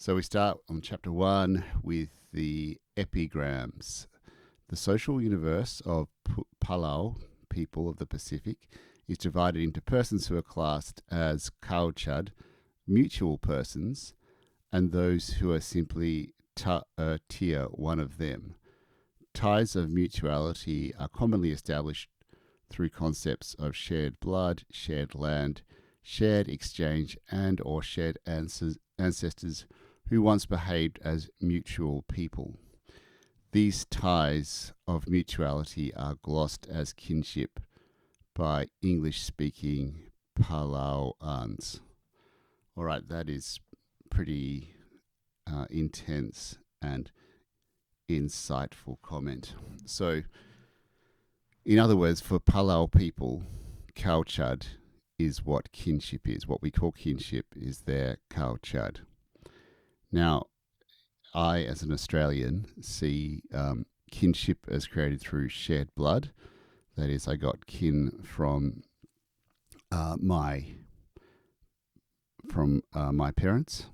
So we start on chapter 1 with the epigrams. The social universe of Palau, people of the Pacific, is divided into persons who are classed as Kauchad, mutual persons, and those who are simply tier one of them. Ties of mutuality are commonly established through concepts of shared blood, shared land, shared exchange, and or shared ancestors who once behaved as mutual people. These ties of mutuality are glossed as kinship by English-speaking Palauans. All right, that is pretty intense and insightful comment. So, in other words, for Palau people, Kauchad is what kinship is. What we call kinship is their Kauchad. Now, I, as an Australian, see kinship as created through shared blood. That is, I got kin from my parents.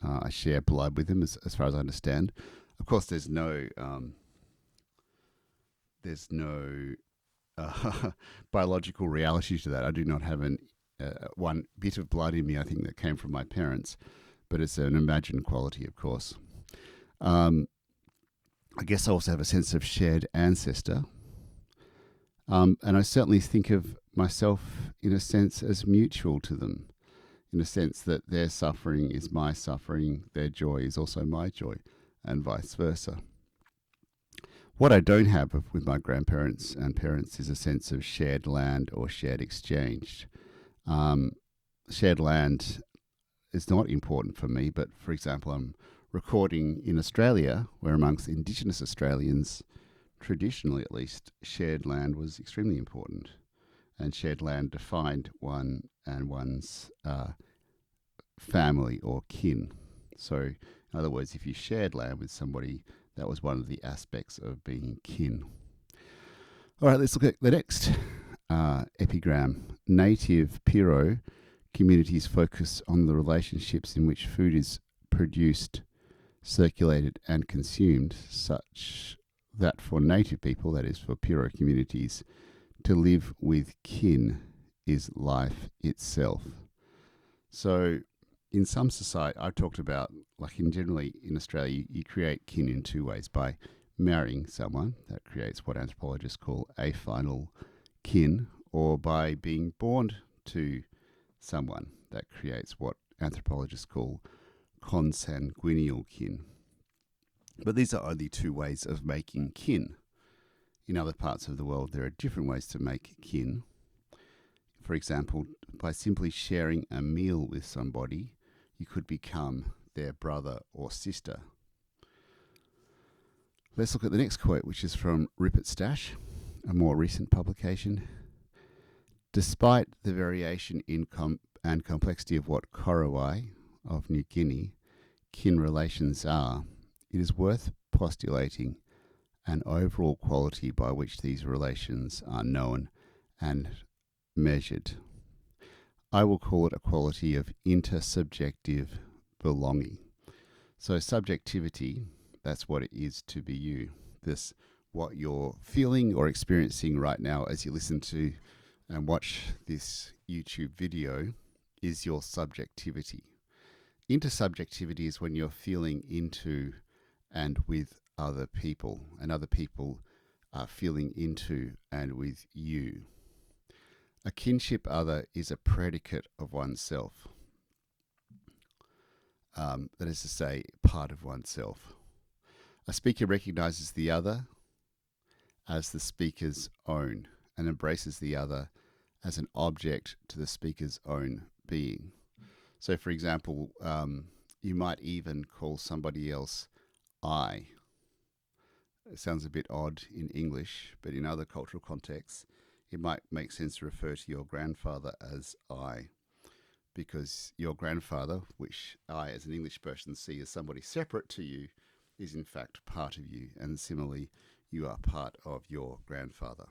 I share blood with them, as far as I understand. Of course, there's no biological reality to that. I do not have one bit of blood in me, I think, that came from my parents, but it's an imagined quality, of course. I guess I also have a sense of shared ancestor. And I certainly think of myself, in a sense, as mutual to them, in a sense that their suffering is my suffering, their joy is also my joy, and vice versa. What I don't have with my grandparents and parents is a sense of shared land or shared exchange. Shared land is not important for me, but for example, I'm recording in Australia, where amongst Indigenous Australians, traditionally at least, shared land was extremely important. And shared land defined one and one's family or kin. So, in other words, if you shared land with somebody, that was one of the aspects of being kin. All right, let's look at the next epigram. Native Piro communities focus on the relationships in which food is produced, circulated, and consumed, such that for native people, that is for Piro communities, to live with kin is life itself. So in some society, I've talked about, like generally in Australia, you create kin in two ways: by marrying someone, that creates what anthropologists call afinal kin, or by being born to someone, that creates what anthropologists call consanguineal kin. But these are only two ways of making kin. In other parts of the world, there are different ways to make kin. For example, by simply sharing a meal with somebody, you could become their brother or sister. Let's look at the next quote, which is from Rupert Stash, a more recent publication. Despite the variation in and complexity of what Korowai of New Guinea kin relations are, it is worth postulating an overall quality by which these relations are known and measured. I will call it a quality of intersubjective belonging. So subjectivity, that's what it is to be you. This, what you're feeling or experiencing right now as you listen to and watch this YouTube video, is your subjectivity. Intersubjectivity is when you're feeling into and with other people, and other people are feeling into and with you. A kinship other is a predicate of oneself. That is to say, part of oneself. A speaker recognizes the other as the speaker's own and embraces the other as an object to the speaker's own being. So, for example, you might even call somebody else I. It sounds a bit odd in English, but in other cultural contexts, it might make sense to refer to your grandfather as I, because your grandfather, which I as an English person see as somebody separate to you, is in fact part of you, and similarly, you are part of your grandfather.